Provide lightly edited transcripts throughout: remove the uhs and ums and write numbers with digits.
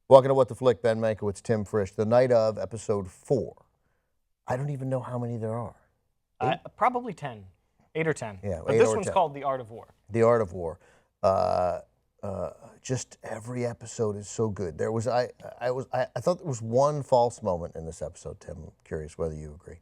Welcome to What the Flick, Ben Mankiewicz, Tim Frisch. The night of episode 4. I don't even know how many there are. Probably 10. 8 or 10. Yeah, but 8 this or one's 10. called The Art of War. The Art of War. Just every episode is so good. There was I thought there was one false moment in this episode, Tim. I'm curious whether you agree.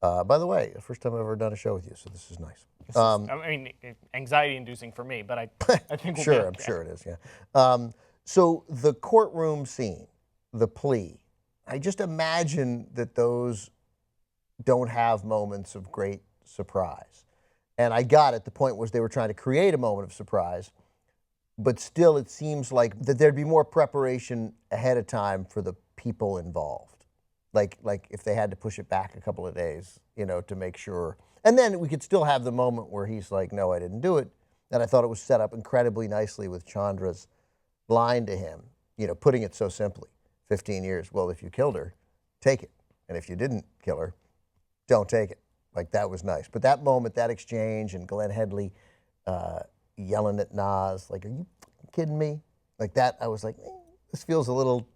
By the way, the first time I've ever done a show with you, so this is nice. I mean, anxiety-inducing for me, but I think we'll Sure, be I'm okay. sure it is, yeah. So the courtroom scene, the plea, I just imagine that those don't have moments of great surprise. And I got it. The point was they were trying to create a moment of surprise, but still it seems like that there'd be more preparation ahead of time for the people involved. Like if they had to push it back a couple of days, to make sure. And then we could still have the moment where he's like, no, I didn't do it. And I thought it was set up incredibly nicely with Chandra's line to him, putting it so simply. 15 years, well, if you killed her, take it. And if you didn't kill her, don't take it. Like, that was nice. But that moment, that exchange, and Glenn Headley yelling at Nas, like, are you kidding me? Like that, I was like, this feels a little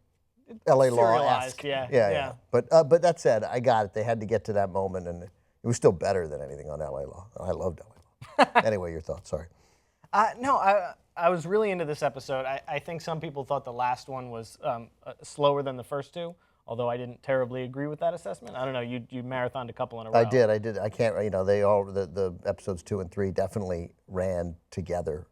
LA Law-esque. Yeah. But that said, I got it. They had to get to that moment, and it was still better than anything on LA Law. I loved LA Law. Anyway, your thoughts, sorry. No, I was really into this episode. I think some people thought the last one was slower than the first two, although I didn't terribly agree with that assessment. I don't know, you marathoned a couple in a row. I did. I can't, they all, the episodes 2 and 3 definitely ran together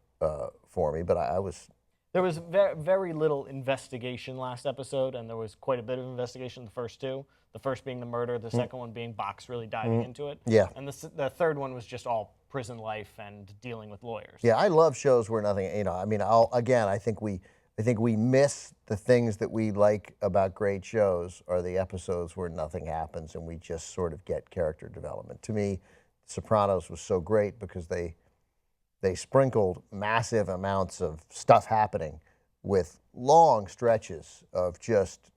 for me, but I was... There was very little investigation last episode, and there was quite a bit of investigation in the first two. The first being the murder, the second one being Box really diving into it. Yeah. And the third one was just all prison life and dealing with lawyers. Yeah, I love shows where nothing, I think we miss the things that we like about great shows are the episodes where nothing happens and we just sort of get character development. To me, Sopranos was so great because they sprinkled massive amounts of stuff happening with long stretches of just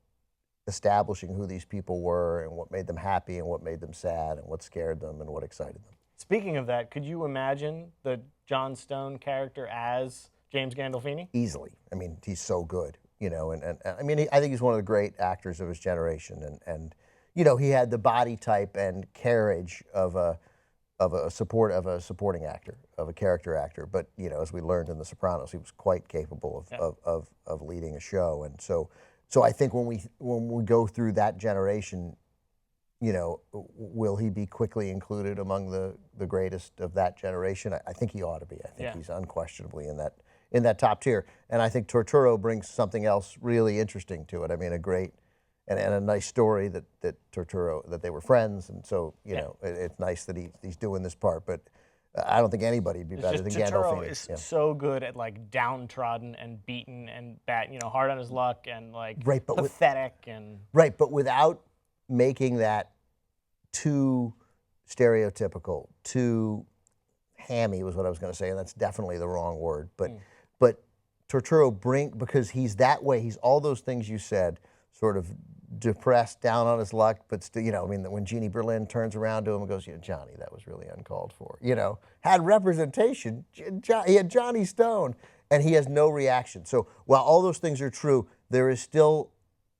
establishing who these people were and what made them happy and what made them sad and what scared them and what excited them. Speaking of that, could you imagine the Jon Stone character as James Gandolfini? Easily. I mean, he's so good, and I mean, I think he's one of the great actors of his generation, and he had the body type and carriage of a supporting actor, of a character actor. But as we learned in The Sopranos, he was quite capable of leading a show, and so I think when we go through that generation, will he be quickly included among the greatest of that generation? I think he ought to be. I think he's unquestionably in that top tier. And I think Turturro brings something else really interesting to it. I mean, a great and a nice story that Turturro, that they were friends, and so it's nice that he's doing this part. But I don't think anybody'd be better than Gandolfini. Turturro is so good at like downtrodden and beaten and hard on his luck and like pathetic Right, but without making that too stereotypical, too hammy was what I was going to say, and that's definitely the wrong word. But Turturro because he's that way. He's all those things you said, sort of depressed, down on his luck, but still, when Jeannie Berlin turns around to him and goes, Johnny, that was really uncalled for. Had representation. He had Johnny Stone, and he has no reaction. So while all those things are true, there is still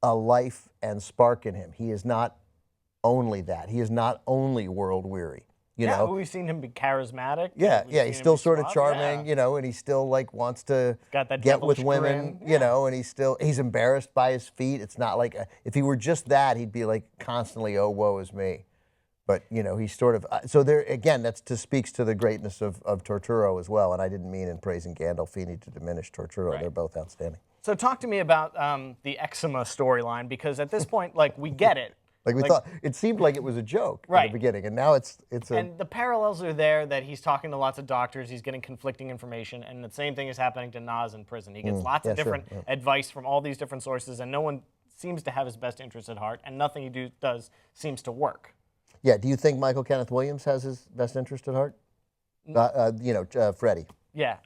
a life and spark in him. He is not only that. He is not only world weary. We've seen him be charismatic. He's still sort of charming, and he still wants to get with women, and he's embarrassed by his feet. It's not like if he were just that, he'd be like constantly, oh, woe is me. But he's sort of so there again. That speaks to the greatness of Turturro as well. And I didn't mean in praising Gandolfini to diminish Turturro. Right. They're both outstanding. So talk to me about the Eczema storyline, because at this point, we get it. We thought, it seemed like it was a joke at the beginning, and now it's And the parallels are there that he's talking to lots of doctors, he's getting conflicting information, and the same thing is happening to Nas in prison. He gets lots of different advice from all these different sources, and no one seems to have his best interest at heart, and nothing he does seems to work. Yeah, do you think Michael Kenneth Williams has his best interest at heart? Freddie. Yeah,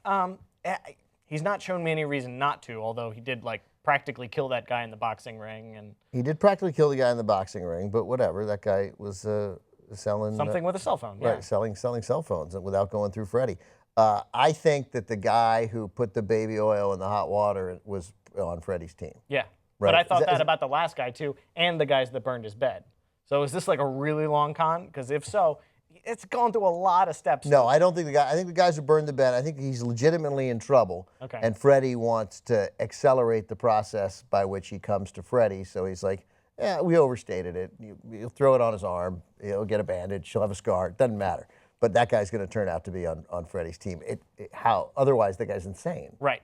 he's not shown me any reason not to, although he did, practically kill that guy in the boxing ring. And he did practically kill the guy in the boxing ring, but whatever. That guy was selling... something with a cell phone, Right, selling cell phones without going through Freddie. I think that the guy who put the baby oil in the hot water was on Freddy's team. Yeah. Right. But I thought that about the last guy, too, and the guys that burned his bed. So is this like a really long con? Because if so, it's gone through a lot of steps. No, I don't think the guy. I think the guys who burned the bed. I think he's legitimately in trouble. Okay. And Freddy wants to accelerate the process by which he comes to Freddy. So he's like, "Yeah, we overstated it. You'll throw it on his arm. He'll get a bandage. He'll have a scar. It doesn't matter." But that guy's going to turn out to be on Freddy's team. How? Otherwise, the guy's insane. Right.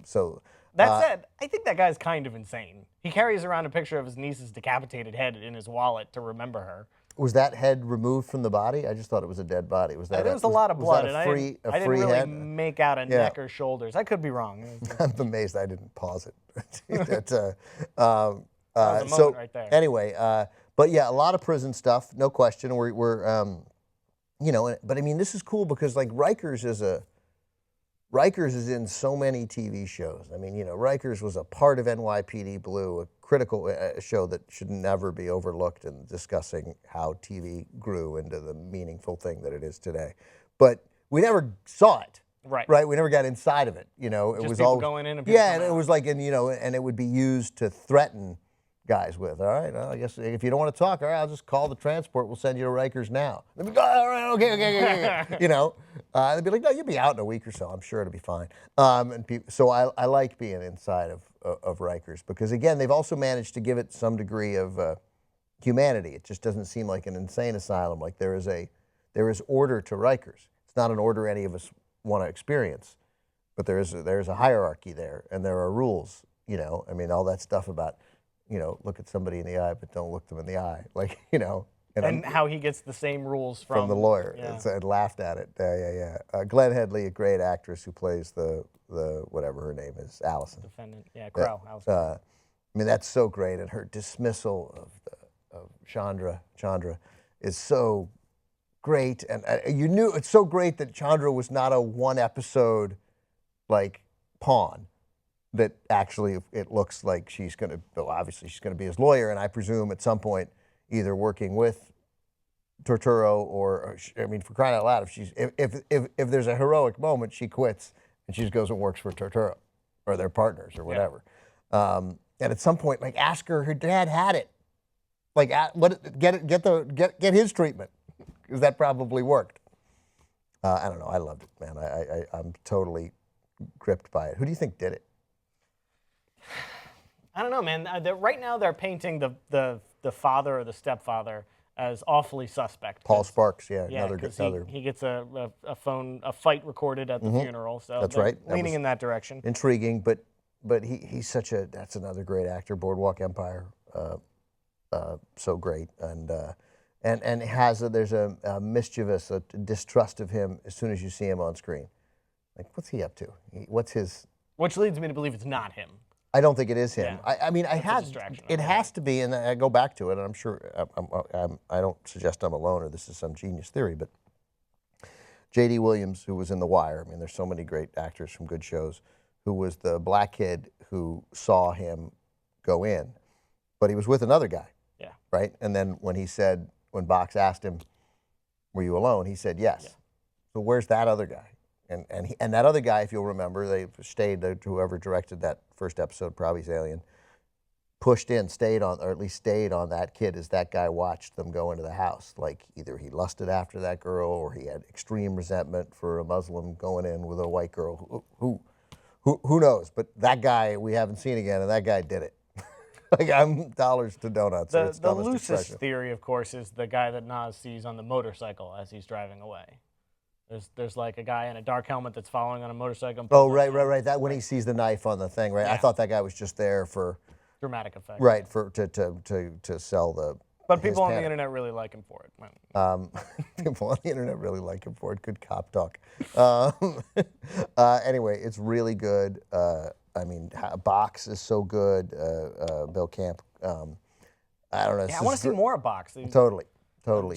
So. That said, I think that guy's kind of insane. He carries around a picture of his niece's decapitated head in his wallet to remember her. Was that head removed from the body? I just thought it was a dead body. Was that? There was a lot of blood, and I didn't really head? make out a neck or shoulders. I could be wrong. I'm amazed I didn't pause it. That was a moment right there. Anyway, but yeah, a lot of prison stuff, no question. We're you know, but I mean, this is cool because like Rikers is in so many TV shows. I mean, you know, Rikers was a part of NYPD Blue, a critical show that should never be overlooked in discussing how TV grew into the meaningful thing that it is today. But we never saw it. Right. Right. We never got inside of it. You know, it Just was people all going in and people yeah, coming and it out. was like, and you know, and it would be used to threaten guys with. All right, well, I guess if you don't want to talk, all right, I'll just call the transport. We'll send you to Rikers now. They'd be, all right, okay. You know, they'd be like, no, you'll be out in a week or so. I'm sure it'll be fine. And so I like being inside of Rikers because again, they've also managed to give it some degree of humanity. It just doesn't seem like an insane asylum. Like there is order to Rikers. It's not an order any of us want to experience, but there's a hierarchy there, and there are rules. You know, I mean, all that stuff about, you know, look at somebody in the eye, but don't look them in the eye. Like, you know. And how he gets the same rules from the lawyer. Yeah. I laughed at it. Yeah. Glenn Headley, a great actress who plays the whatever her name is, Allison. Defendant. Yeah, Crow. Allison. I mean, that's so great, and her dismissal of Chandra is so great, and you knew it's so great that Chandra was not a one episode like pawn. That actually it looks like she's going to, well, obviously she's going to be his lawyer, and I presume at some point either working with Turturro or I mean, for crying out loud, if there's a heroic moment, she quits and she just goes and works for Turturro or their partners or whatever. Yeah. And at some point, like ask her dad had it, like get his treatment because that probably worked. I don't know. I loved it, man. I'm totally gripped by it. Who do you think did it? I don't know, man. Right now they're painting the father or the stepfather as awfully suspect. Paul Sparks, yeah, another. He gets a fight recorded at the funeral, so that's right. Leaning in that direction. Intriguing, but he's that's another great actor. Boardwalk Empire, so great, and there's a mischievous distrust of him as soon as you see him on screen. Like, what's he up to? What's his? Which leads me to believe it's not him. I don't think it is him. Yeah. I mean, it has to be, and I go back to it, and I'm sure, I don't suggest I'm alone or this is some genius theory, but J.D. Williams, who was in The Wire, I mean, there's so many great actors from good shows, who was the black kid who saw him go in, but he was with another guy. Yeah. Right? And then when Box asked him, were you alone? He said yes. Yeah. So where's that other guy? And that other guy, if you'll remember, they stayed, whoever directed that first episode, probably Alien, stayed on that kid as that guy watched them go into the house. Like either he lusted after that girl or he had extreme resentment for a Muslim going in with a white girl. Who knows? But that guy we haven't seen again, and that guy did it. Like I'm dollars to donuts. The loosest theory, of course, is the guy that Nas sees on the motorcycle as he's driving away. There's like a guy in a dark helmet that's following on a motorcycle. Oh, right. That when he sees the knife on the thing, right? Yeah. I thought that guy was just there for dramatic effect. Right, to sell the. But people on the internet really like him for it. People on the internet really like him for it. Good cop talk. Anyway, it's really good. I mean, Box is so good. Bill Camp. I don't know. Yeah, I want to see more of Box. Totally.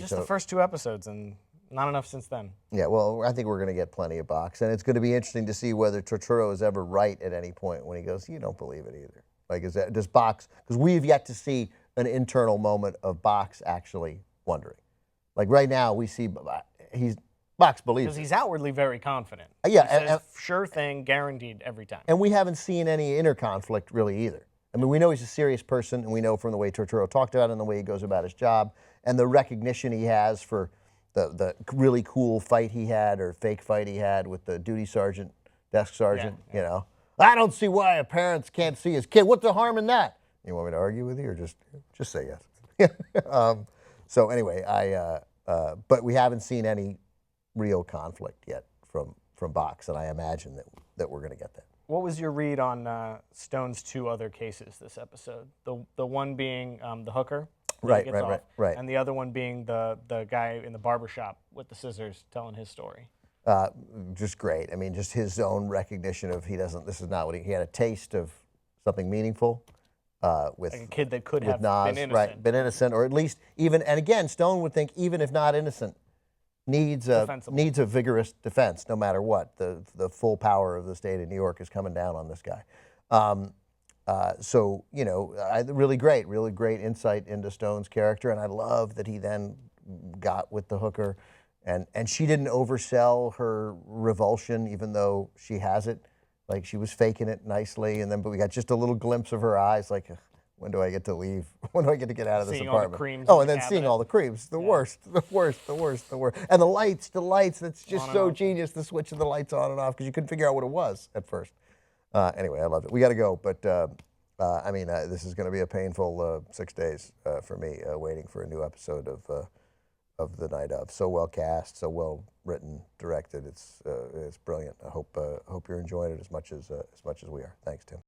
Just the first 2 episodes and. Not enough since then. Yeah, well, I think we're going to get plenty of Box. And it's going to be interesting to see whether Turturro is ever right at any point when he goes, you don't believe it either. Like, does Box, because we've yet to see an internal moment of Box actually wondering. Like right now we see, Box believes Because it. he's outwardly very confident. Yeah, He says, sure thing, guaranteed every time. And we haven't seen any inner conflict really either. I mean, we know he's a serious person, and we know from the way Turturro talked about it and the way he goes about his job, and the recognition he has for the really cool fight he had or fake fight he had with the duty sergeant, desk sergeant, you know. I don't see why a parent can't see his kid. What's the harm in that? You want me to argue with you or just say yes? So anyway, but we haven't seen any real conflict yet from Box, and I imagine that we're going to get that. What was your read on Stone's two other cases this episode? The one being the hooker, Right, right. and the other one being the guy in the barbershop with the scissors telling his story. Just great. I mean, just his own recognition of this is not what he had a taste of something meaningful with Like a kid that could have Nas, been innocent. right? Been innocent, or at least even. And again, Stone would think even if not innocent, needs a vigorous defense, no matter what. The full power of the state of New York is coming down on this guy. So you know, really great insight into Stone's character, and I love that he then got with the hooker, and she didn't oversell her revulsion, even though she has it. Like she was faking it nicely, but we got just a little glimpse of her eyes, like, when do I get to leave? When do I get to get out of this apartment? All the creams and then seeing all the creams, the worst. And the lights, that's just so genius, the switching the lights on and off, because you couldn't figure out what it was at first. Anyway, I loved it. We got to go, but I mean, this is going to be a painful 6 days for me, waiting for a new episode of The Night Of. So well cast, so well written, directed. It's brilliant. I hope you're enjoying it as much as we are. Thanks, Tim.